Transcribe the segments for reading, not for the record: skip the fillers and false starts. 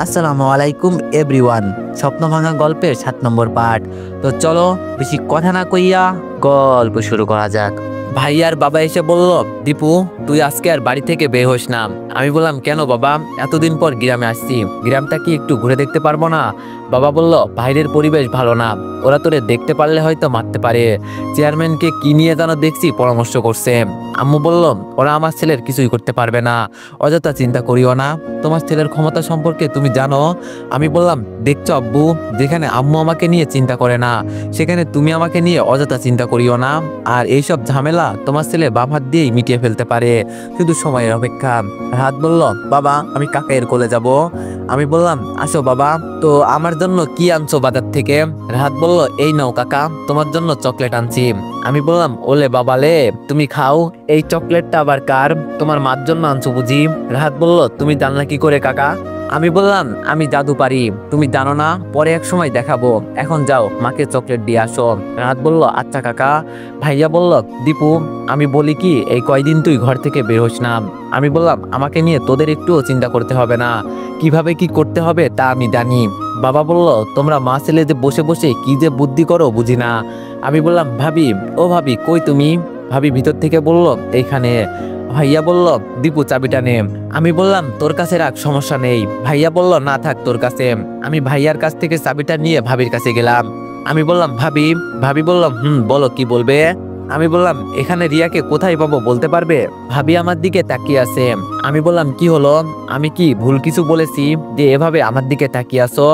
আসসালামু আলাইকুম এভরিওয়ান। স্বপ্ন ভাঙা গল্পের 7 নম্বর পার্ট। তো চলো বেশি কথা না কইয়া গল্প শুরু করা যাক। ভাইয়ার বাবা এসে বলল, দীপু তুই আজকে আর বাড়ি থেকে বের হোস না। আমি বললাম, কেন বাবা? এতদিন পর গ্রামে আসছি, গ্রামটা কি একটু ঘুরে দেখতে পারবো না? বাবা বলল, বাইরের পরিবেশ ভালো না, ওরা তোরে দেখতে পারলে হয়তো মারতে পারে। চেয়ারম্যানকে কি নিয়ে যেন দেখছি পরামর্শ করছে। আম্মু বলল, ওরা আমার ছেলের কিছুই করতে পারবে না, অযথা চিন্তা করিও না, তোমার ছেলের ক্ষমতা সম্পর্কে তুমি জানো। আমি বললাম, দেখছো আব্বু, যেখানে আম্মু আমাকে নিয়ে চিন্তা করে না, সেখানে তুমি আমাকে নিয়ে অযথা চিন্তা করিও না। আর এইসব ঝামেলা তোমার ছেলে বাম হাত দিয়েই মিটিয়ে ফেলতে পারে, শুধু সময়ের অপেক্ষা। রাহাত বলল, বাবা আমি কাকাইয়ের কোলে যাব। আমি বললাম, আসো বাবা, তো আমার জন্য কি আনছো বাজার থেকে? রাহাত বলল, এই নাও কাকা, তোমার জন্য চকলেট আনছি। আমি বললাম, ওলে বাবালে, তুমি খাও। এই চকলেটটা আবার কার? তোমার মার জন্য আনছো বুঝি? রাহাত বলল, তুমি জানলা কি করে কাকা? আমি বললাম, আমি জাদু পারি, তুমি জানো না, পরে এক সময় দেখাবো, এখন যাও মাকে চকলেট দিয়ে আসো। রাহাত বলল, আচ্ছা কাকা। ভাইয়া বলল, দীপু আমি বলি কি, এই কয়দিন তুই ঘর থেকে বের হোস না। আমি বললাম, আমাকে নিয়ে তোদের একটুও চিন্তা করতে হবে না, কিভাবে কি করতে হবে তা আমি জানি। বাবা বলল, তোমরা মা ছেলে যে বসে বসে কি যে বুদ্ধি করো বুঝি না। আমি বললাম, ভাবি, ও ভাবি কই তুমি? ভাবি ভিতর থেকে বলল, এইখানে। ভাইয়া বলল, দীপু চাবিটা নে। আমি বললাম, তোর কাছে রাখ, সমস্যা নেই। ভাইয়া বলল, না থাক তোর কাছে। আমি ভাইয়ার কাছ থেকে চাবিটা নিয়ে ভাবির কাছে গেলাম। আমি বললাম, ভাবি। ভাবি বলল, বলো কি বলবে? আমি বললাম, এখানে রিয়াকে কোথায় পাবো বলতে পারবে? ভাবি আমার দিকে তাকিয়ে আছে। আমি বললাম, কি হলো? আমি কি ভুল কিছু বলেছি যে এভাবে আমার দিকে তাকিয়ে আছো?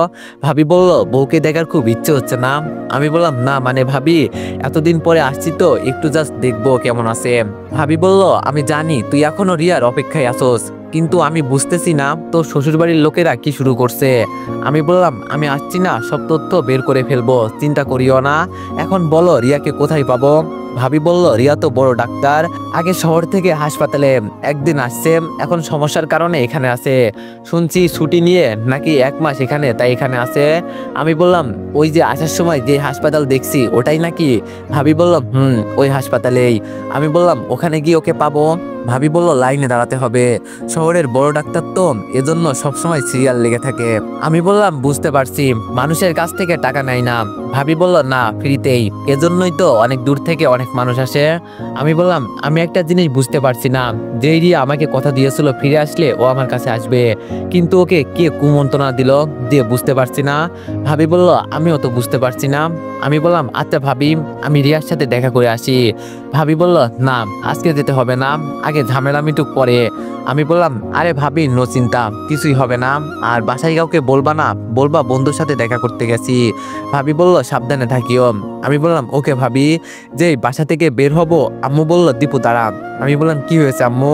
ভাবি বলল, বউকে দেখার খুব ইচ্ছে হচ্ছে না। আমি বললাম, না মানে ভাবি, এতদিন পরে আসছি তো একটু জাস্ট দেখবো কেমন আছে। ভাবি বলল, আমি জানি তুই এখনো রিয়ার অপেক্ষায় আসোস, কিন্তু আমি বুঝতেছি না তোর শ্বশুরবাড়ির লোকেরা কি শুরু করছে। আমি বললাম, আমি আসছি না, সব তথ্য বের করে ফেলবো, চিন্তা করিও না। এখন বলো রিয়াকে কোথায় পাবো? ভাবি বলল, রিয়া তো বড় ডাক্তার, আগে শহর থেকে হাসপাতালে একদিন আসছে, এখন সমস্যার কারণে এখানে আছে। শুনছি ছুটি নিয়ে নাকি 1 মাস এখানে, তাই এখানে আছে। আমি বললাম, ওই যে আসার সময় যে হাসপাতাল দেখছি ওটাই নাকি? ভাবি বলল, ওই হাসপাতালেই। আমি বললাম, ওখানে গিয়ে ওকে পাবো? ভাবি বলল, লাইনে দাঁড়াতে হবে, শহরের বড় ডাক্তার তো, এজন্য সবসময় সিরিয়াল লেগে থাকে। আমি বললাম, বুঝতে পারছি, মানুষের কাছ থেকে টাকা নেয় না। ভাবি বলল, না ফ্রিতেই, এজন্যই তো অনেক দূর থেকে অনেক মানুষ আসে। আমি বললাম, আমি একটা জিনিস বুঝতে পারছি না, যে রিয়া আমাকে কথা দিয়েছিল ফিরে আসলে ও আমার কাছে আসবে, কিন্তু ওকে কে কুমন্ত্রণা দিল দিয়ে বুঝতে পারছি না। ভাবি বলল, আমিও তো বুঝতে পারছি না। আমি বললাম, আচ্ছা ভাবি, আমি রিয়ার সাথে দেখা করে আসি। ভাবি বলল, না আজকে যেতে হবে না, আগে ঝামেলা মিটুক পরে। আমি বললাম, আরে ভাবি নো চিন্তা, কিছুই হবে না, আর বাসায় কাউকে বলবা না, বলবা বন্ধুর সাথে দেখা করতে গেছি। ভাবি বলল, সাবধানে থাকিও। আমি বললাম, ওকে ভাবি। যে বাসা থেকে বের হব, আম্মু বলল, দীপু দাঁড়া। আমি বললাম, কি হয়েছে আম্মু?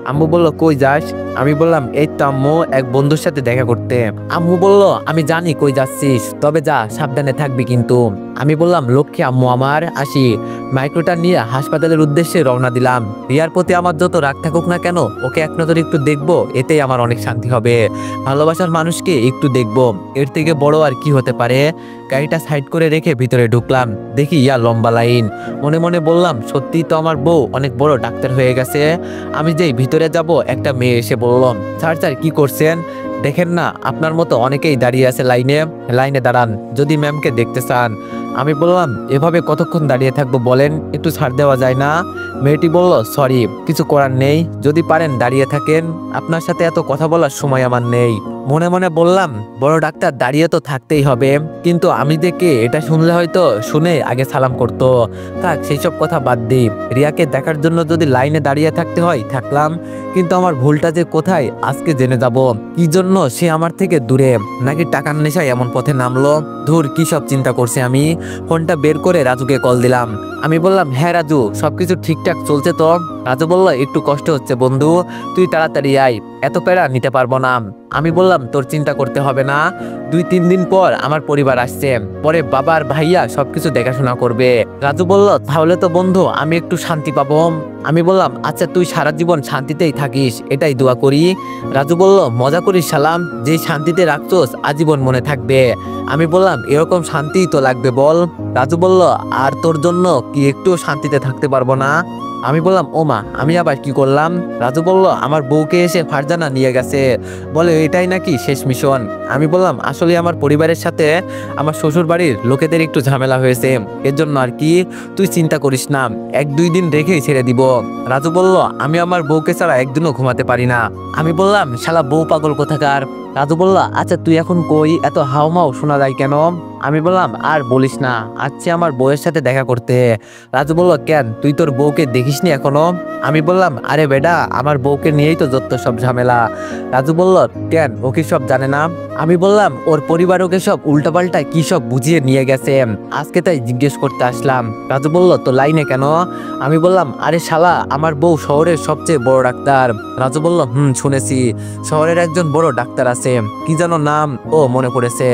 আম্মু বলল, কই যাস? আমি বললাম, এই তো আম্মু, এক বন্ধুর সাথে দেখা করতে। আম্মু বলল, আমি জানি কই যাচ্ছিস, তবে যা, সাবধানে থাকবি কিন্তু। আমি বললাম, লক্ষ্মী আম্মু আমার, আসি। মাইক্রোটা নিয়ে হাসপাতালের উদ্দেশ্যে রওনা দিলাম। রিয়ার প্রতি আমার যত রাগ থাকুক না কেন, ওকে এক নজর একটু দেখবো, এতেই আমার অনেক শান্তি হবে। ভালোবাসার মানুষকে একটু দেখবো, এর থেকে বড় আর কি হতে পারে। গাড়িটা সাইড করে রেখে ভিতরে ঢুকলাম, দেখি ইয়া লম্বা লাইন। মনে মনে বললাম, সত্যি তো আমার বউ অনেক বড় ডাক্তার হয়ে গেছে। আমি যেই ভিতরে যাব, একটা মেয়ে এসে বলল, স্যার স্যার কি করছেন? দেখেন না আপনার মতো অনেকেই দাঁড়িয়ে আছে লাইনে, লাইনে দাঁড়ান যদি ম্যামকে দেখতে চান। আমি বললাম, এভাবে কতক্ষণ দাঁড়িয়ে থাকবো বলেন, একটু ছাড় দেওয়া যায় না? মেয়েটি বলল, সরি, কিছু করার নেই, যদি পারেন দাঁড়িয়ে থাকেন, আপনার সাথে এত কথা বলার সময় আমার নেই। মনে মনে বললাম, বড় ডাক্তার দাঁড়িয়ে তো থাকতেই হবে, কিন্তু আমি দেখে এটা শুনলে হয়তো শুনে আগে সালাম করতো। থাক সেই সব কথা বাদ দিই, রিয়াকে দেখার জন্য যদি লাইনে দাঁড়িয়ে থাকতে হয় থাকলাম, কিন্তু আমার ভুলটা যে কোথায় আজকে জেনে যাব। কি জন্য সে আমার থেকে দূরে, নাকি টাকার নেশায় এমন পথে নামলো? ধুর, কি সব চিন্তা করছি আমি। ফোনটা বের করে রাজুকে কল দিলাম। আমি বললাম, হ্যাঁ রাজু, সবকিছু ঠিকঠাক চলছে তো? রাজু বলল, একটু কষ্ট হচ্ছে বন্ধু, তুই তাড়াতাড়ি আয়, এত প্যারা নিতে পারবো না। আমি বললাম, তোর চিন্তা করতে হবে না, 2-3 দিন পর আমার পরিবার আসছে, পরে বাবার ভাইয়া সবকিছু দেখাশোনা করবে। রাজু বলল, তাহলে তো বন্ধু আমি একটু শান্তি পাবো। আমি বললাম আচ্ছা তুই সারা জীবন শান্তিতেই থাকিস এটাই দোয়া করি। রাজু বলল মজা করিস সালাম, যে শান্তিতে রাখছোস আজীবন মনে থাকবে। আমি বললাম এরকম শান্তিই তো লাগবে বল। রাজু বলল আর তোর জন্য কি একটু শান্তিতে থাকতে পারবো না? আমি বললাম ওমা আমি আবার কি করলাম? রাজু বলল আমার বউকে এসে ফারজানা নিয়ে গেছে, বলে এটাই নাকি শেষ মিশন। আমি বললাম আসলে আমার পরিবারের সাথে আমার শ্বশুর বাড়ির লোকেদের একটু ঝামেলা হয়েছে, এর জন্য আর কি, তুই চিন্তা করিস না, 1-2 দিন রেখেই ছেড়ে দিব। রাজু বলল আমি আমার বউকে ছাড়া একদিনও ঘুমাতে পারি না। আমি বললাম শালা বউ পাগল কোথাকার। রাজু বলল আচ্ছা তুই এখন কই, এত হাউমাউ শোনা যায় কেন? আমি বললাম আর বলিস না, আচ্ছা আমার বউয়ের সাথে দেখা করতে। রাজু বলল কেন, তুই তোর বউকে দেখিসনি এখনো? আমি বললাম আরে বেডা আমার বউকে নিয়েই তো যত সব ঝামেলা। রাজু বলল কেন, ও কি সব জানে না? আমি বললাম ওর পরিবার ওকে সব উল্টাপাল্টা কি সব বুঝিয়ে নিয়ে গেছে, আজকে তাই জিজ্ঞেস করতে আসলাম। রাজু বলল তো লাইনে কেন? আমি বললাম আরে শালা আমার বউ শহরের সবচেয়ে বড় ডাক্তার। রাজু বলল শুনেছি, শহরের একজন বড় ডাক্তার আছে, কি যেন নাম, ও মনে পড়েছে,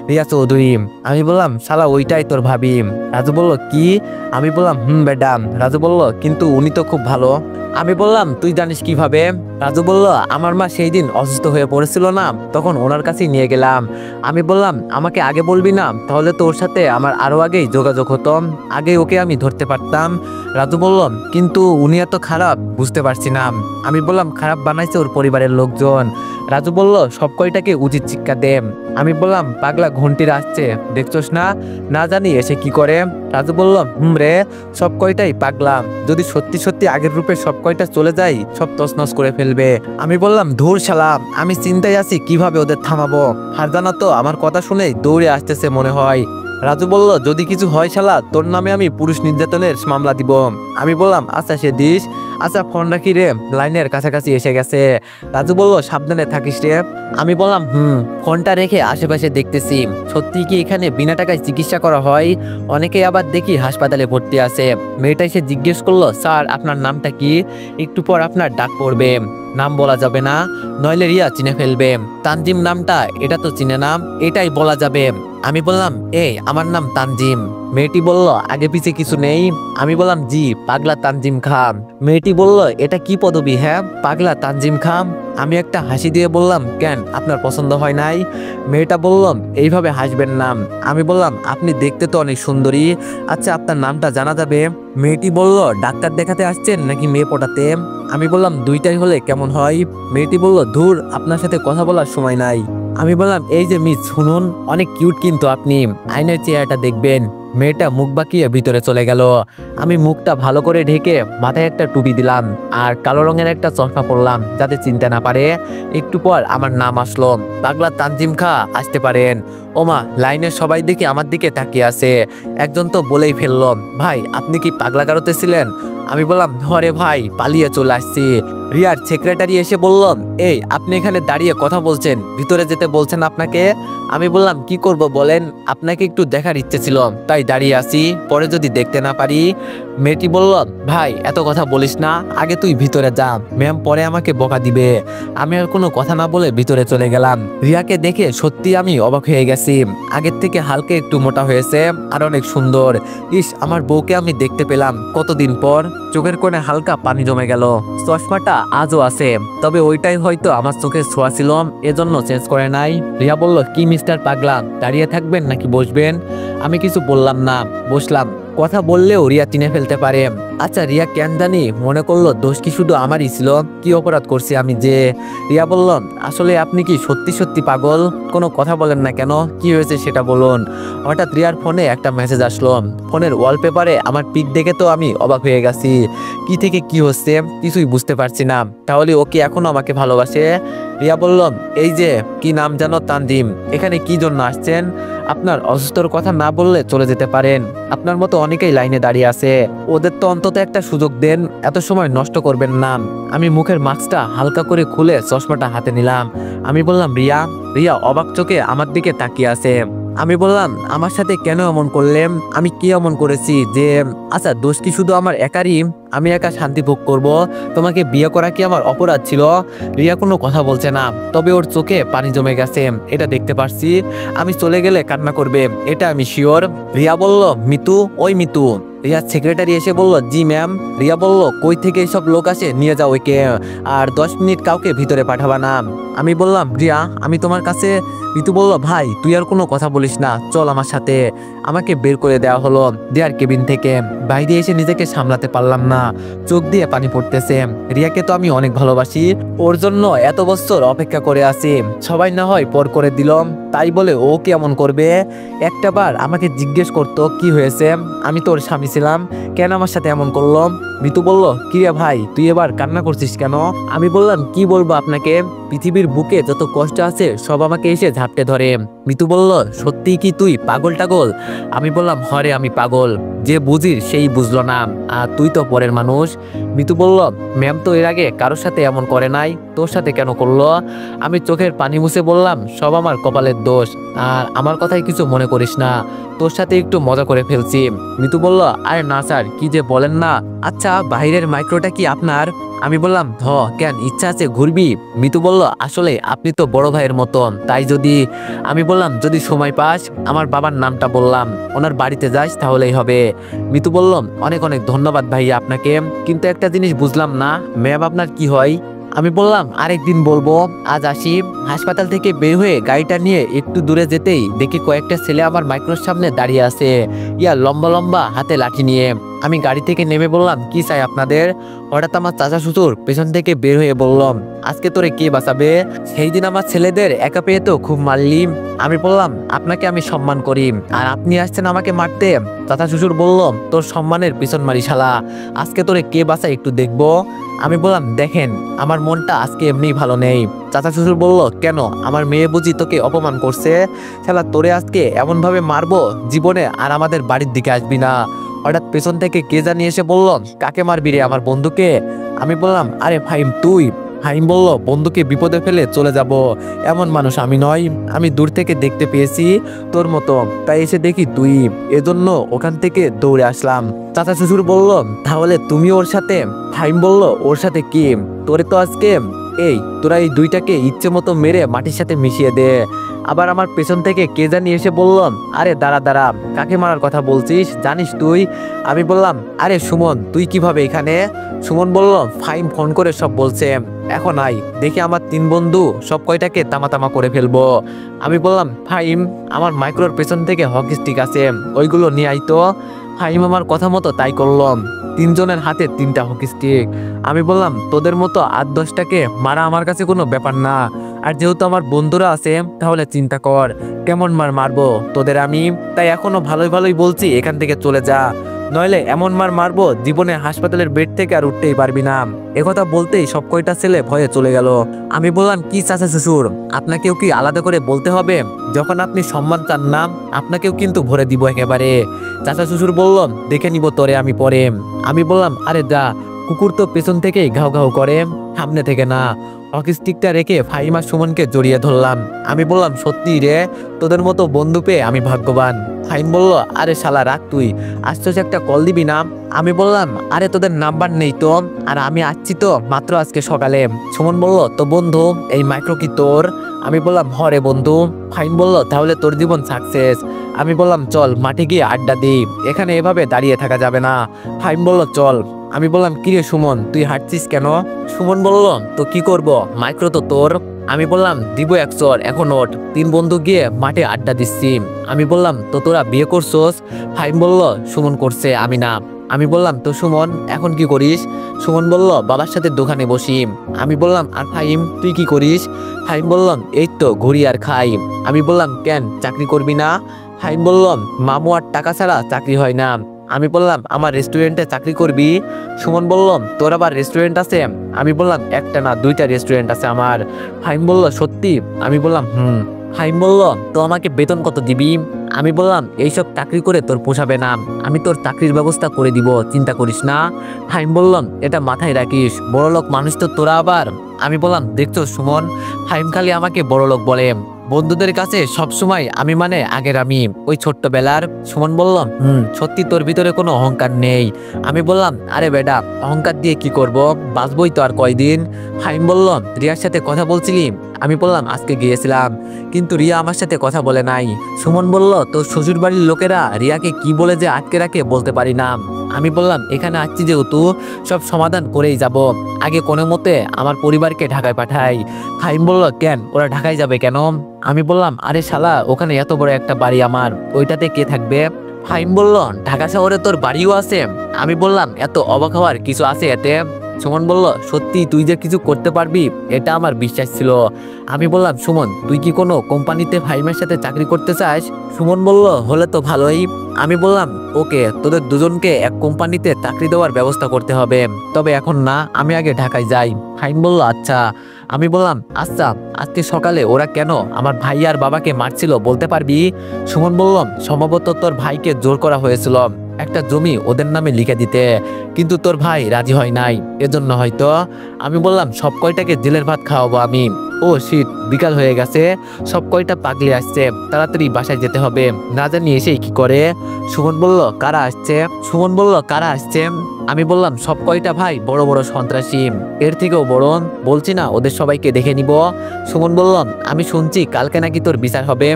রিয়া চৌধুরী। আমি বললাম শালা ওইটাই তোর ভাবি। রাজু বলল কি? আমি বললাম বেডা। রাজু বলল কিন্তু উনি তো খুব ভালো। আমি বললাম তুই জানিস কিভাবে? রাজু বলল আমার মা সেই দিন অসুস্থ হয়ে পড়েছিল না, তখন ওনার কাছেই নিয়ে গেলাম। আমি বললাম আমাকে আগে বলবি না, তাহলে তোর সাথে আমার আরো আগেই যোগাযোগ হতো, আগে ওকে আমি ধরতে পারতাম। রাজু বলল কিন্তু উনি এত খারাপ, বুঝতে পারছি না। আমি বললাম খারাপ বানাইছে ওর পরিবারের লোকজন। রাজু বলল সব কয়টাকে উচিত শিক্ষা দে। আমি বললাম পাগলা ঘন্টির আসছে, দেখছস না, না জানি এসে কি করে। রাজু বলল রে, সব কয়টাই পাগলা, যদি সত্যি সত্যি আগের রূপে সব কয়টা চলে যায় সব তছনছ করে ফেলবে। আমি বললাম ধুর শালা, আমি চিন্তায় আছি কিভাবে ওদের থামাবো, ফারজানা তো আমার কথা শুনেই দৌড়ে আসতেছে মনে হয়। রাজু বলল যদি কিছু হয় শালা তোর নামে আমি পুরুষ নির্যাতনের মামলা দিব। আমি বললাম আচ্ছা সে দিস, আচ্ছা ফোন রাখি রে, লাইনের কাছাকাছি এসে গেছে। রাজু বলল সাবধানে থাকিস রে। আমি বললাম ফোনটা রেখে আশেপাশে দেখতেছি, সত্যি কি এখানে বিনা টাকায় চিকিৎসা করা হয়? অনেকেই আবার দেখি হাসপাতালে ভর্তি আছে। মেয়েটা এসে জিজ্ঞেস করলো স্যার আপনার নামটা কি? একটু পর আপনার ডাক পড়বে, নাম বলা যাবে না, নইলে রিয়া চিনে ফেলবে। তানজিম নামটা এটা তো চিনে নাম, এটাই বলা যাবে। আমি বললাম এই আমার নাম তানজিম। মেয়েটি বলল আগে পিছে কিছু নেই? আমি বললাম জি, পাগলা তানজিম খান। মেয়েটি বলল এটা কি পদবি? হ্যাঁ পাগলা তানজিম খান। আমি একটা হাসি দিয়ে বললাম কেন, আপনার পছন্দ হয় নাই? মেয়েটা বলল এইভাবে হাসবেন না। আমি বললাম আপনি দেখতে তো অনেক সুন্দরী, আচ্ছা আপনার নামটা জানা যাবে? মেয়েটি বলল ডাক্তার দেখাতে আসছেন নাকি মেয়ে পটাতে? আমি বললাম দুইটাই হলে কেমন হয়? মেয়েটি বলল ধুর, আপনার সাথে কথা বলার সময় নাই। আমি বললাম এই যে মিস শুনুন, অনেক কিউট কিন্তু আপনি, আয়নার চেহারাটা দেখবেন। মেয়েটা মুখ বাঁকিয়ে ভিতরে চলে গেল। আমি মুখটা ভালো করে ঢেকে মাথায় একটা টুপি দিলাম আর কালো রঙের একটা চশমা পরলাম যাতে চিনতে না পারে। একটু পর আমার নাম আসলো, পাগলা তানজিম খা, আসতে পারেন। ওমা, লাইনের সবাই দেখি আমার দিকে তাকিয়ে আছে। একজন তো বলেই ফেললো ভাই আপনি কি পাগলা গারোতে ছিলেন? আমি বললাম ধরে ভাই পালিয়ে চলে আসছি। রিয়ার সেক্রেটারি এসে বলল এই আপনি এখানে দাঁড়িয়ে কথা বলছেন, ভিতরে যেতে বলছেন আপনাকে। আমি বললাম কি করব বলেন, আপনাকে একটু দেখার ইচ্ছে ছিল তাই দাঁড়িয়ে আছি, পরে যদি দেখতে না পারি। মেয়েটি বলল ভাই এত কথা বলিস না, আগে তুই ভিতরে যা, ম্যাম পরে আমাকে বকা দিবে। আমি আর কোনো কথা না বলে ভিতরে চলে গেলাম। রিয়াকে দেখে সত্যি আমি অবাক হয়ে গেছি, আগের থেকে হালকা একটু মোটা হয়েছে আর অনেক সুন্দর। ইস, আমার বউকে আমি দেখতে পেলাম কতদিন পর। চোখের কোণে হালকা পানি জমে গেল। চশমাটা আজও আছে, তবে ওইটাই হয়তো আমার চোখের ছোঁয়া ছিল, এজন্য চেঞ্জ করে নাই। রিয়া বলল কি মিস্টার পাগলা, দাঁড়িয়ে থাকবেন নাকি বসবেন? আমি কিছু বললাম না, বসলাম। কথা বললেও রিয়া চিনে ফেলতে পারে। আচ্ছা রিয়া কেন জানি মনে করলো দোষ কি শুধু আমারই ছিল, কি অপরাধ করছি আমি যে? রিয়া বলল আসলে আপনি কি সত্যি সত্যি পাগল? কোনো কথা বলেন না কেন, কি হয়েছে সেটা বলুন। হঠাৎ রিয়ার ফোনে একটা মেসেজ আসলো। ফোনের ওয়ালপেপারে আমার পিক দেখে তো আমি অবাক হয়ে গেছি, কি থেকে কি হচ্ছে কিছুই বুঝতে পারছি না। তাহলে ও কি এখনো আমাকে ভালোবাসে? রিয়া বলল এই যে কি নাম জানো, তানজিম, এখানে কি জন্য আসছেন? আপনার অসুস্থর কথা না বললে চলে যেতে পারেন, আপনার মতো অনেকেই লাইনে দাঁড়িয়ে আছে, ওদের তো অন্তত একটা সুযোগ দেন, এত সময় নষ্ট করবেন না। আমি মুখের মাস্কটা হালকা করে খুলে চশমাটা হাতে নিলাম। আমি বললাম রিয়া। রিয়া অবাক চোখে আমার দিকে তাকিয়ে আছে। আমি বললাম আমার সাথে কেন এমন করলেন? আমি কি এমন করেছি যে? আচ্ছা দোষ কি শুধু আমার একারই? আমি একা শান্তি ভোগ করব? তোমাকে বিয়ে করা কি আমার অপরাধ ছিল? রিয়া কোনো কথা বলছে না, তবে ওর চোখে পানি জমে গেছে, এটা দেখতে পারছি। আমি চলে গেলে কান্না করবে, এটা আমি শিওর। রিয়া বলল মিতু, ওই মিতু। রিয়ার সেক্রেটারি এসে বলল, জি ম্যাম। রিয়া বলল, কই থেকে এইসব লোক আসে, নিয়ে যাও একে, আর 10 মিনিট কাউকে ভিতরে পাঠাবা না। আমি বললাম, রিয়া আমি তোমার কাছে। ঋতু বলল, ভাই তুই আর কোনো কথা বলিস না, চল আমার সাথে। আমাকে বের করে দেওয়া হলো দেয়ার কেবিন থেকে। বাইরে এসে নিজেকে সামলাতে পারলাম না, চোখ দিয়ে পানি পড়তেছে। রিয়াকে তো আমি অনেক ভালোবাসি, ওর জন্য এত বছর অপেক্ষা করে আছি, সবাই না হয় পর করে দিলাম, তাই বলে ও কেমন করবে? একটা বার আমাকে জিজ্ঞেস করতো কি হয়েছে, আমি তোর স্বামী ছিলাম, কেন আমার সাথে এমন করলাম? ঋতু বলল, কি রে ভাই তুই এবার কান্না করছিস কেন? আমি বললাম, কি বলবো আপনাকে, পৃথিবীর বুকে যত কষ্ট আছে সব আমাকে এসে ঝাপটে ধরে। মিতু বলল, সত্যি কি তুই পাগল টাগল? আমি বললাম, হরে আমি পাগল, যে বুঝির সেই বুঝলো না, আর তুই তো পরের মানুষ। মিতু বলল, ম্যাম তো এর আগে কারোর সাথে এমন করে নাই, তোর সাথে কেন করলো? আমি চোখের পানি মুছে বললাম, সব আমার কপালের দোষ, আর আমার কথাই কিছু মনে করিস না, তোর সাথে একটু মজা করে ফেলছি। মিতু বলল, আরে না স্যার, কি যে বলেন না। আচ্ছা বাইরের মাইক্রোটা কি আপনার? আমি বললাম, কেন ইচ্ছা আছে ঘুরবি? মিতু বলল, আসলে আপনি তো বড় ভাইয়ের মতন, তাই যদি। আমি বললাম, যদি সময় পাস, আমার বাবার নামটা বললাম, ওনার বাড়িতে যাস তাহলেই হবে। মিতু বলল, অনেক অনেক ধন্যবাদ ভাইয়া আপনাকে, কিন্তু একটা জিনিস বুঝলাম না, ম্যাম আপনার কি হয়? আমি বললাম, আরেকদিন বলবো, আজ আসি। হাসপাতাল থেকে বের হয়ে গাড়িটা নিয়ে একটু দূরে যেতেই দেখি কয়েকটা ছেলে আমার মাইক্রোর সামনে দাঁড়িয়ে আছে, লম্বা লম্বা হাতে লাঠি নিয়ে। আমি গাড়ি থেকে নেমে বললাম, কি চাই আপনাদের? হঠাৎ আমার চাচা শ্বশুর পেছন থেকে বের হয়ে বললাম, আজকে তোরে কে বাঁচাবে? সেই দিন আমার ছেলেদের একা পেয়ে তো খুব মারলি। আমি বললাম, আপনাকে আমি সম্মান করি, আর আপনি আসছেন আমাকে মারতে? চাচা শ্বশুর বলল, তোর সম্মানের পিছন মারি শালা, আজকে তোরে কে বাঁচায় একটু দেখবো। আমি বললাম, দেখেন আমার মনটা আজকে এমনি ভালো নেই। চাচা শ্বশুর বলল, কেন, আমার মেয়ে বুঝি তোকে অপমান করছে? শালা তোরে আজকে এমন ভাবে মারবো, জীবনে আর আমাদের বাড়ির দিকে আসবি না। হঠাৎ পেছন থেকে কে জানিয়ে এসে বলল, কাকে মারবি রে? আমার বন্ধুকে। আমি বললাম, আরে ফাহিম তুই। ফাহিম বলল, বন্ধুকে বিপদে ফেলে চলে যাব এমন মানুষ আমি নয়, আমি দূর থেকে দেখতে পেয়েছি তোর মতো, তাই এসে দেখি তুই, এজন্য ওখান থেকে দৌড়ে আসলাম। চাচা শ্বশুর বলল, তাহলে তুমি ওর সাথে? ফাহিম বলল, ওর সাথে কি, তোরে তো আজকে এই তোরা এই দুইটাকে ইচ্ছে মতো মেরে মাটির সাথে মিশিয়ে দে। আবার আমার পেছন থেকে কে জানি এসে বলল, আরে দাঁড়া দাঁড়া, কাকে মারার কথা বলছিস, জানিস তুই? আমি বললাম, আরে সুমন, তুই কিভাবে এখানে? সুমন বলল, ফাহিম ফোন করে সব বলছে, এখন আই, দেখি আমার 3 বন্ধু সব কয়টাকে তামা তামা করে ফেলবো। আমি বললাম, ফাহিম আমার মাইক্রোর পেছন থেকে হকি স্টিক আছে, ওইগুলো নিয়ে আইতো। ফাহিম আমার কথা মতো তাই করলাম, 3 জনের হাতে 3টা হকি স্টিক। আমি বললাম, তোদের মতো 8-10টাকে মারা আমার কাছে কোনো ব্যাপার না, আর যেহেতু আমার বন্ধুরা আছে, তাহলে চিন্তা কর কেমন মার মারবো তোদের আমি। তাই এখনো ভালোই ভালোই বলছি, এখান থেকে চলে যা, নইলে এমন মার মারবো জীবনে হাসপাতালের বেড থেকে আর উঠতেই পারবি না। একথা বলতেই সব কয়টা ছেলে ভয়ে চলে গেল। আমি বললাম, কি চাচা শ্বশুর, আপনাকেও কি আলাদা করে বলতে হবে? যখন আপনি সম্মান চান না, আপনাকেও কিন্তু ভরে দিব একেবারে। চাচা শ্বশুর বলল, দেখে নিব তোরে আমি পরে। আমি বললাম, আরে যা, কুকুর তো পেছন থেকেই ঘাউ ঘাউ করে, সামনে থেকে না। হকি স্টিকটা রেখে ফাহিম আর সুমনকে জড়িয়ে ধরলাম। আমি বললাম, সত্যি রে, তোদের মতো বন্ধু পেয়ে আমি ভাগ্যবান। ফাহিম বলল, আরে শালা রাখ তুই, আশ্চর্য একটা কল দিবি না? আমি বললাম, আরে তোদের নাম্বার নেই তো, আর আমি আসছি তো মাত্র আজকে সকালে। সুমন বলল, তো বন্ধু এই মাইক্রো কি তোর? আমি বললাম, হরে বন্ধু। ফাহিম বলল, তাহলে তোর জীবন সাকসেস। আমি বললাম, চল মাঠে গিয়ে আড্ডা দিই, এখানে এভাবে দাঁড়িয়ে থাকা যাবে না। ফাহিম বলল, চল। আমি বললাম, কিরে সুমন, তুই হাঁটছিস কেন? সুমন বলল, তো কি করব, মাইক্রো তো তোর। আমি বললাম, দিব 100 এখন ওঠ। 3 বন্ধু গিয়ে মাঠে আড্ডা দিচ্ছি। আমি বললাম, তো তোরা বিয়ে করছোস? ফাহিম বলল, সুমন করছে, আমি না। আমি বললাম, তো সুমন এখন কি করিস? সুমন বলল, বাবার সাথে দোকানে বসি। আমি বললাম, আর ফাহিম তুই কি করিস? ফাহিম বললাম, এই তো ঘুরি আর খাই। আমি বললাম, কেন চাকরি করবি না? ফাহিম বলল, মামু আর টাকা ছাড়া চাকরি হয় না। আমি বললাম, আমার রেস্টুরেন্টে চাকরি করবি? সুমন বলল, তোর আবার রেস্টুরেন্ট আছে? আমি বললাম, একটা না 2টা রেস্টুরেন্ট আছে আমার। ফাহিম বলল, সত্যি? আমি বললাম, হুম। ফাহিম বলল, তো আমাকে বেতন কত দিবি? আমি বললাম, এইসব চাকরি করে তোর পোষাবে না, আমি তোর চাকরির ব্যবস্থা করে দিব, চিন্তা করিস না। ফাহিম বললাম, এটা মাথায় রাখিস, বড়লোক মানুষ তো তোরা আবার। আমি বললাম, দেখছো সুমন, ফাহিম খালি আমাকে বড়লোক বলে, বন্ধুদের কাছে সবসময় আমি মানে আগের আমি, ওই ছোট্টবেলার। সুমন বলল, সত্যি তোর ভিতরে কোনো অহংকার নেই। আমি বললাম, আরে বেটা, অহংকার দিয়ে কি করব, বাঁচবই তো আর কয়দিন। ফাহিম বলল, রিয়ার সাথে কথা বলছিলি? আমি বললাম আজকে গিয়েছিলাম, কিন্তু রিয়া আমার সাথে কথা বলে নাই। সুমন বলল তোর শ্বশুর বাড়ির লোকেরা রিয়াকে কি বলে যে আটকে রাখে বলতে পারি না। আমি বললাম এখানে আসছি যেহেতু সব সমাধান করেই যাব, আগে কোনো মতে আমার পরিবারকে ঢাকায় পাঠাই। ফাহিম বলল কেন, ওরা ঢাকায় যাবে কেন? আমি বললাম আরে শালা, ওখানে এত বড় একটা বাড়ি আমার, ওইটাতে কে থাকবে? ফাহিম বলল ঢাকা শহরে তোর বাড়িও আছে? আমি বললাম এত অবাক হওয়ার কিছু আছে এতে? সুমন বলল সত্যি তুই যে কিছু করতে পারবি এটা আমার বিশ্বাস ছিল। আমি বললাম সুমন তুই কি কোনো কোম্পানিতে ফাহিমের সাথে চাকরি করতে চাস? সুমন বলল হলে তো ভালোই। আমি বললাম ওকে, তোদের দুজনকে এক কোম্পানিতে চাকরি দেওয়ার ব্যবস্থা করতে হবে, তবে এখন না, আমি আগে ঢাকায় যাই। ফাহিম বলল আচ্ছা। আমি বললাম আচ্ছা, আজকে সকালে ওরা কেন আমার ভাই আর বাবাকে মারছিল বলতে পারবি? সুমন বলল সম্ভবত তোর ভাইকে জোর করা হয়েছিল একটা জমি ওদের নামে লিখে দিতে, কিন্তু তোর ভাই রাজি হয় নাই, এজন্য হয়তো। আমি বললাম সব কয়টাকে জেলের ভাত খাওয়াবো আমি। ও শিট, বিকাল হয়ে গেছে, সব কয়টা পাগলি আসছে, তাড়াতাড়ি বাসায় যেতে হবে, না জানি এসেই কি করে। সুমন বলল কারা আসছে? সুমন বলল কারা আসছে? আমি বললাম সব কয়টা ভাই বড় বড় সন্ত্রাসী, এর থেকেও বড়, বলছি না ওদের সবাইকে দেখে নিব। সুমন বলল আমি শুনছি কালকে নাকি তোর বিচার হবে।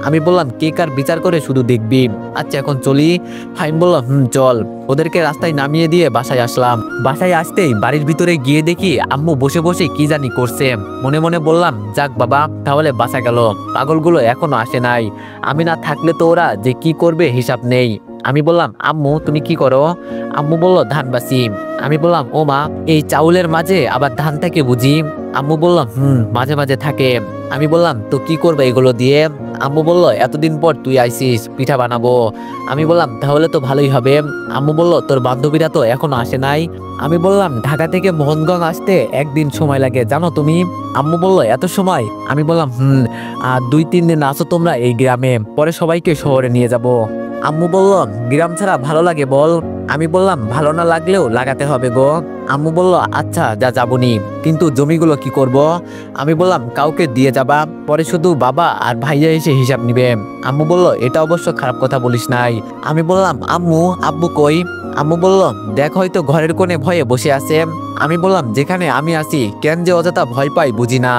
আমি বললাম কে কার বিচার করে শুধু দেখবি। আচ্ছা এখন চলি। ফাহিম বলল চল। ওদেরকে রাস্তায় নামিয়ে দিয়ে বাসায় আসলাম। বাসায় আসতেই বাড়ির ভিতরে গিয়ে দেখি আম্মু বসে বসে কি জানি করছে। মনে মনে বললাম যাক বাবা, তাহলে বাঁচা গেল, পাগলগুলো এখনো আসে নাই, আমি না থাকলে তো ওরা যে কি করবে হিসাব নেই। আমি বললাম আম্মু তুমি কি করো? আম্মু বলল ধান বাসি। আমি বললাম ও মা, এই চাউলের মাঝে আবার ধান থাকে বুঝি? আম্মু বলল মাঝে মাঝে থাকে। আমি বললাম তো কি করবে এগুলো দিয়ে? আম্মু বলল এতদিন পর তুই আইসিস, পিঠা বানাবো। আমি বললাম তাহলে তো ভালোই হবে। আম্মু বলল তোর বান্ধবীরা তো এখনো আসে নাই। আমি বললাম ঢাকা থেকে মোহনগঞ্জ আসতে একদিন সময় লাগে জানো তুমি? আম্মু বলল এত সময়? আমি বললাম আর 2-3 দিন আসো তোমরা এই গ্রামে, পরে সবাইকে শহরে নিয়ে যাব। আম্মু বলল গ্রাম ছাড়া ভালো লাগে বল? আমি বললাম ভালো না লাগলেও লাগাতে হবে গো। আম্মু বলল আচ্ছা যা যাবনি, কিন্তু জমিগুলো কি করব? আমি বললাম কাউকে দিয়ে যাবা, পরে শুধু বাবা আর ভাইয়া এসে হিসাব নিবে। আম্মু বলল এটা অবশ্য খারাপ কথা বলিস নাই। আমি বললাম আম্মু আব্বু কই? আম্মু বলল দেখ হয়তো ঘরের কোণে ভয়ে বসে আছে। আমি বললাম যেখানে আমি আছি কেন যে অযথা ভয় পাই বুঝি না।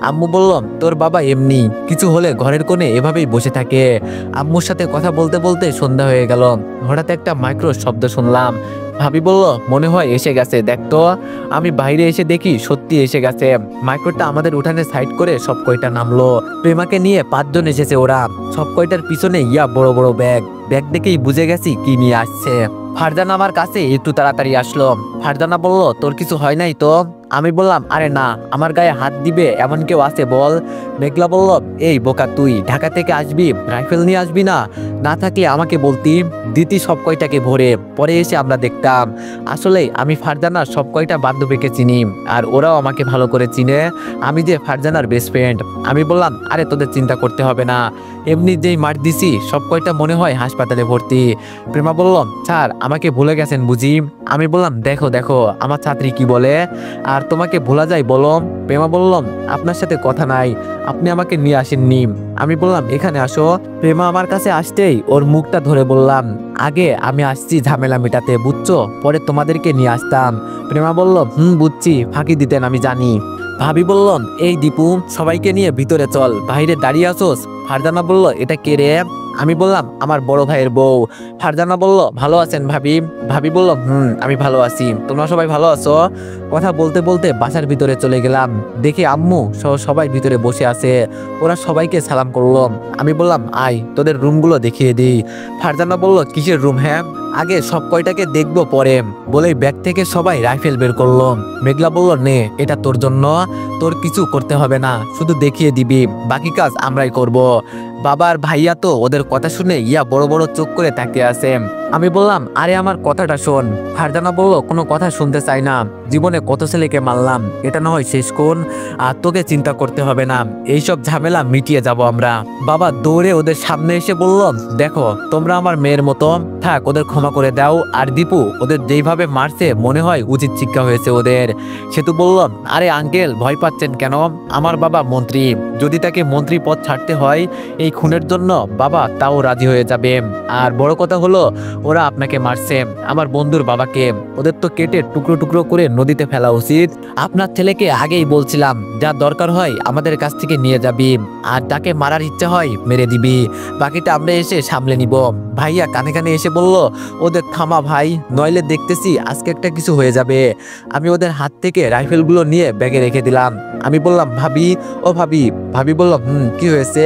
আম্মু বলল তোর বাবা এমনি কিছু হলে ঘরের কোণে এভাবেই বসে থাকে। আম্মুর সাথে কথা বলতে বলতে সন্ধ্যা হয়ে গেল। হঠাৎ একটা মাইক্রো শব্দ শুনলাম। ভাবি বলল মনে হয় এসে গেছে, দেখতো। আমি বাইরে এসে দেখি সত্যি এসে গেছে। মাইক্রোটা আমাদের উঠানে সাইড করে সব কয়টা নামলো। প্রেমাকে নিয়ে 5 জন এসেছে ওরা, সব কয়টার পিছনে ইয়া বড় বড় ব্যাগ। ব্যাগ দেখেই বুঝে গেছি কি নিয়ে আসছে। ফারজানা আমার কাছে একটু তাড়াতাড়ি আসলো। ফারজানা বলল তোর কিছু হয় নাই তো? আমি বললাম আরে না, আমার গায়ে হাত দিবে এমন কেউ আছে বল? মেঘলা বলল এই বোকা, তুই ঢাকা থেকে আসবি, রাইফেল নিয়ে আসবি না? না থাকলে আমাকে বলতি, দিতি সব কয়টাকে ভরে, পরে এসে আমরা দেখতাম। আসলে আমি ফারজানার সব কয়টা বান্ধবীকে চিনি, আর ওরাও আমাকে ভালো করে চিনে, আমি যে ফারজানার বেস্ট ফ্রেন্ড। আমি বললাম আরে তোদের চিন্তা করতে হবে না, এমনি যেই মার দিছি সব কয়টা মনে হয় হাসপাতালে ভর্তি। প্রেমা বলল স্যার আমাকে ভুলে গেছেন বুঝি? আমি বললাম দেখো দেখো আমার ছাত্রী কি বলে, আর তোমাকে ভোলা যায় বলো? প্রেমা বললাম আপনার সাথে কথা নাই, আপনি আমাকে নিয়ে আসেননি। আমি বললাম এখানে আসো। প্রেমা আমার কাছে আসতেই ওর মুখটা ধরে বললাম আগে আমি আসছি ঝামেলা মেটাতে বুঝছো, পরে তোমাদেরকে নিয়ে আসতাম। প্রেমা বলল বুঝছি, ফাঁকি দিতেন আমি জানি। ভাবি বললাম এই দীপু সবাইকে নিয়ে ভিতরে চল, বাইরে দাঁড়িয়ে আসোস। ফারজানা বলল এটা কে রে? আমি বললাম আমার বড় ভাইয়ের বউ। ফারজানা বলল ভালো আছেন ভাবি? ভাবি বলল আমি ভালো আছি, তোমরা সবাই ভালো আছো? কথা বলতে বলতে বাসার ভিতরে চলে গেলাম, দেখি আম্মু সহ সবাই ভিতরে বসে আছে। ওরা সবাইকে সালাম করলো। আমি বললাম আয় তোদের রুমগুলো দেখিয়ে দিই। ফারজানা বলল কিসের রুম? হ্যাঁ আগে সব কয়টাকে দেখবো পরে, বলেই ব্যাগ থেকে সবাই রাইফেল বের করলো। মেঘলা বলল নে এটা তোর জন্য, তোর কিছু করতে হবে না, শুধু দেখিয়ে দিবি, বাকি কাজ আমরাই করব। বাবার ভাইয়া তো ওদের কথা শুনে ইয়া বড় বড় চোখ করে তাকিয়ে আছে। আমি বললাম আরে আমার কথাটা শোন। ফারজানা বলল কোনো কথা শুনতে চাই না, জীবনে কত ছেলেকে মারলাম, এটা না হয় শেষ কোন, আর তোকে চিন্তা করতে হবে না, এইসব ঝামেলা মিটিয়ে যাব আমরা। বাবা দৌড়ে ওদের সামনে এসে বলল দেখো তোমরা আমার মেয়ের মতো, থাক ওদের ক্ষমা করে দাও। আর দীপু ওদের যেইভাবে মারছে মনে হয় উচিত শিক্ষা হয়েছে ওদের। সেতু বলল আরে আঙ্কেল ভয় পাচ্ছেন কেন, আমার বাবা মন্ত্রী, যদি তাকে মন্ত্রী পদ ছাড়তে হয় এই খুনের জন্য বাবা তাও রাজি হয়ে যাবে। আর বড় কথা হলো ওরা আপনাকে মারছে, আমার বন্ধুর বাবাকে। ওদের তো কেটে টুকরো টুকরো করে নদীতে ফেলা উচিত। আপনার ছেলেকে আগেই বলছিলাম, যা দরকার হয় আমাদের কাছ থেকে নিয়ে যাবি, আর যাকে মারার ইচ্ছা হয় মেরে দিবি, বাকিটা আমরা এসে সামলে নিব। ভাইয়া কানে কানে এসে বলল, ওদের থামা ভাই, নইলে দেখতেছি আজকে একটা কিছু হয়ে যাবে। আমি ওদের হাত থেকে রাইফেলগুলো নিয়ে ব্যাগে রেখে দিলাম। আমি বললাম, ভাবি, ও ভাবি। ভাবি বলল, কি হয়েছে?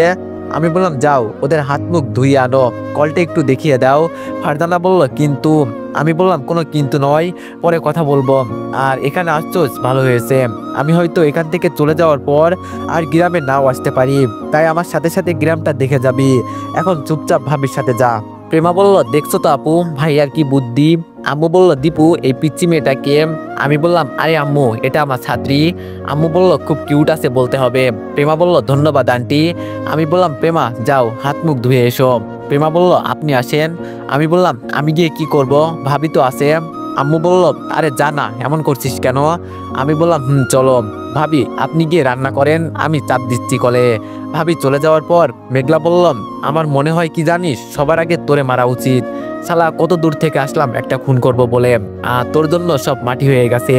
আমি বললাম, যাও ওদের হাত মুখ ধুইয়ে আনো, কলটা একটু দেখিয়ে দাও। ফারজানা বলল, কিন্তু। আমি বললাম, কোনো কিন্তু নয়, পরে কথা বলবো। আর এখানে আসছোস ভালো হয়েছে, আমি হয়তো এখান থেকে চলে যাওয়ার পর আর গ্রামে নাও আসতে পারি, তাই আমার সাথে সাথে গ্রামটা দেখে যাবি। এখন চুপচাপ ভাবির সাথে যা। প্রেমা বলল, দেখছো তো আপু ভাই আর কি বুদ্ধি। আম্মু বলল, দীপু এই পিচ্চি মেয়েটা কে? আমি বললাম, আরে আম্মু এটা আমার ছাত্রী। আম্মু বলল, খুব কিউট আছে বলতে হবে। প্রেমা বলল, ধন্যবাদ আন্টি। আমি বললাম, প্রেমা যাও হাত মুখ ধুয়ে এসো। প্রেমা বলল, আপনি আসেন। আমি বললাম, আমি গিয়ে কি করব, ভাবি তো আছে। আম্মু বলল, আরে জানা এমন করছিস কেন? আমি বললাম, চলো। ভাবি আপনি গিয়ে রান্না করেন, আমি চাপ দিচ্ছি কলে। ভাবি চলে যাওয়ার পর মেঘলা বললাম, আমার মনে হয় কি জানিস, সবার আগে তোরে মারা উচিত। শালা কত দূর থেকে আসলাম একটা খুন করব বলে, তোর জন্য সব মাটি হয়ে গেছে।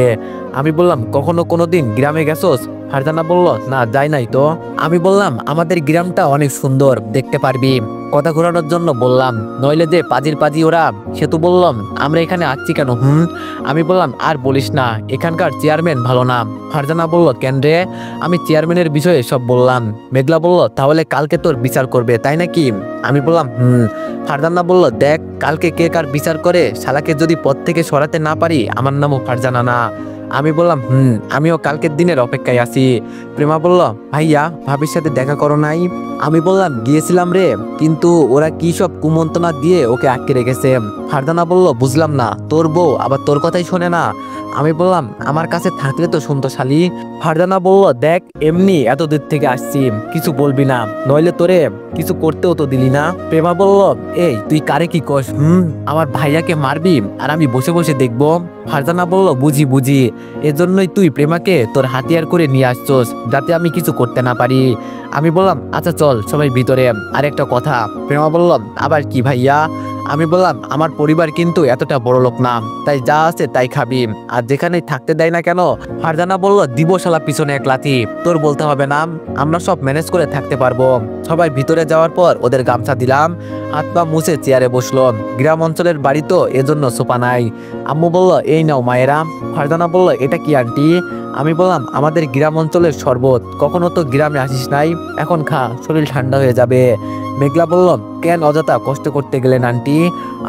আমি বললাম, কখনো কোনোদিন গ্রামে গেছোস? ফারজানা বলল, না যাই নাই তো। আমি বললাম, আমাদের গ্রামটা অনেক সুন্দর, দেখতে পারবি। কথা ঘোরানোর জন্য বললাম, নইলে যে পাজির পাজি ওরা। সেতু বললাম, আমরা এখানে আসছি কেন? আমি বললাম, আর বলিস না, এখানকার চেয়ারম্যান ভালো না। ফারজানা বলল, কেন রে? আমি চেয়ারম্যানের বিষয়ে সব বললাম। মেঘলা বলল, তাহলে কালকে তোর বিচার করবে তাই নাকি? আমি বললাম, ফারজানা বলল, দেখ কালকে কে কার বিচার করে, শালাকে যদি পদ থেকে সরাতে না পারি আমার নামও ফারজানা না। আমি বললাম, আমিও কালকের দিনের অপেক্ষায় আছি। প্রেমা বলল, ভাইয়া ভাবির সাথে দেখা করো নাই? আমি বললাম, গিয়েছিলাম রে, কিন্তু ওরা কি সব কুমন্ত্রণা দিয়ে ওকে আটকে রেখেছে। ফারজানা বলল, বুঝলাম না, তোর বউ আবার তোর কথাই শোনে না? আমি বললাম, আমার কাছে থাকলে তো শুনতো শালি। ফারজানা বলল, দেখ এমনি এত দূর থেকে আসছি, কিছু বলবি না, নইলে তোরে কিছু করতেও তো দিলি না। প্রেমা বলল, এই তুই কারে কি কস? আমার ভাইয়াকে মারবি আর আমি বসে বসে দেখবো? ফারজানা বলল, বুঝি বুঝি, এজন্যই তুই প্রেমাকে তোর হাতিয়ার করে নিয়ে আসছোস, যাতে আমি কিছু করতে না পারি। আমি বললাম, আচ্ছা চল সবাই ভিতরে। আর একটা কথা। প্রেমা বলল, আবার কি ভাইয়া? আমি বললাম, আমার পরিবার কিন্তু এতটা বড় লোক না, তাই যা আছে তাই খাবি, আর যেখানে থাকতে দেয় না কেন। ফারজানা বলল, দিব শালা পিছনে এক লাথি, তোর বলতে হবে না, আমরা সব ম্যানেজ করে থাকতে পারবো। সবাই ভিতরে যাওয়ার পর ওদের গামছা দিলাম, হাত পা মুছে চেয়ারে বসলো। গ্রাম অঞ্চলের বাড়ি তো এজন্য সোফা নাই। আম্মু বলল, এই নাও মায়েরা। ফারজানা বলল, এটা কি আন্টি? আমি বললাম, আমাদের গ্রাম অঞ্চলের শরবত, কখনো তো গ্রামে আসিস নাই, এখন খা, শরীর ঠান্ডা হয়ে যাবে। মেঘলা বলল, কেন অযথা কষ্ট করতে গেলেন আন্টি?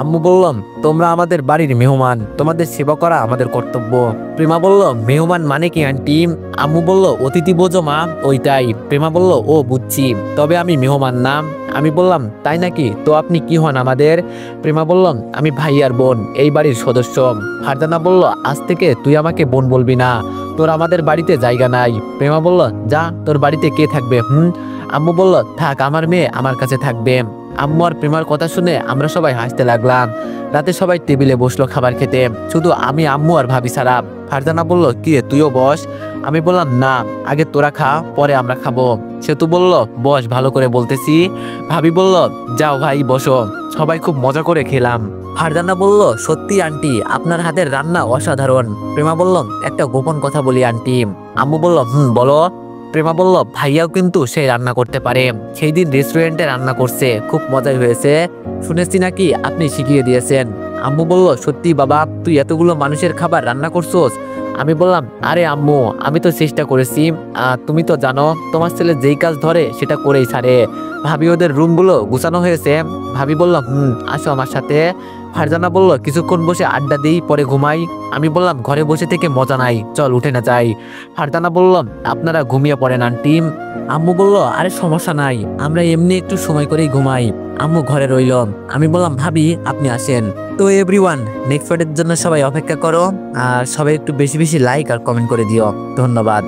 আম্মু বললাম, তোমরা আমাদের বাড়ির মেহমান, তোমাদের সেবা করা আমাদের কর্তব্য। প্রেমা বলল, মেহমান মানে কি আন্টি? আম্মু বলল, অতিথি বোঝো মা, ওইটাই। প্রেমা বলল, ও বুঝছি, তবে আমি মেহমান না। আমি বললাম, তাই নাকি, তো আপনি কি হন আমাদের? প্রেমা বলল, আমি ভাই আর বোন, এই বাড়ির সদস্য। ফারজানা বলল, আজ থেকে তুই আমাকে বোন বলবি না, তোর আমাদের বাড়িতে জায়গা নাই। প্রেমা বলল, যা, তোর বাড়িতে কে থাকবে? আম্মু বলল, থাক, আমার মেয়ে আমার কাছে থাকবে। আম্মু আর প্রেমার কথা শুনে আমরা সবাই হাসতে লাগলাম। রাতে সবাই টেবিলে বসলো খাবার খেতে, শুধু আমি, আম্মু আর ভাবি ছাড়া। ফারজানা বলল, কি রে তুইও বস। আমি বললাম, না, আগে তোরা খা, পরে আমরা খাবো। সেতু বলল, বস, ভালো করে বলতেছি। ভাবি বলল, যাও ভাই বসো। সবাই খুব মজা করে খেলাম। ফারজানা বলল, সত্যি আন্টি আপনার হাতের রান্না অসাধারণ। প্রেমা বলল, একটা গোপন কথা বলি আন্টি। আম্মু বলল, বলো। প্রেমা বলল, ভাইয়াও কিন্তু সে রান্না করতে পারে, সেই দিন রেস্টুরেন্টে রান্না করছে, খুব মজাই হয়েছে, শুনেছি নাকি আপনি শিখিয়ে দিয়েছেন। আম্মু বলল, সত্যি বাবা, তুই এতগুলো মানুষের খাবার রান্না করছোস? আমি বললাম, আরে আম্মু, আমি তো চেষ্টা করেছি, তুমি তো জানো তোমার ছেলে যেই কাজ ধরে সেটা করেই ছাড়ে। ভাবি ওদের রুমগুলো গুছানো হয়েছে? ভাবি বলল, আসো আমার সাথে। ফারজানা বলল, কিছুক্ষণ বসে আড্ডা দিই, পরে ঘুমাই। আমি বললাম, ঘরে বসে থেকে মজা নাই, চল উঠে না যাই। ফারজানা বলল, আপনারা ঘুমিয়ে পড়েন আন্টি। আম্মু বলল, আরে সমস্যা নাই, আমরা এমনি একটু সময় করেই ঘুমাই। আম্মু ঘরে রইল। আমি বললাম, ভাবি আপনি আসেন। তো এভরিওয়ান, নেক্সট পার্টের জন্য সবাই অপেক্ষা করো, আর সবাই একটু বেশি বেশি লাইক আর কমেন্ট করে দিও। ধন্যবাদ।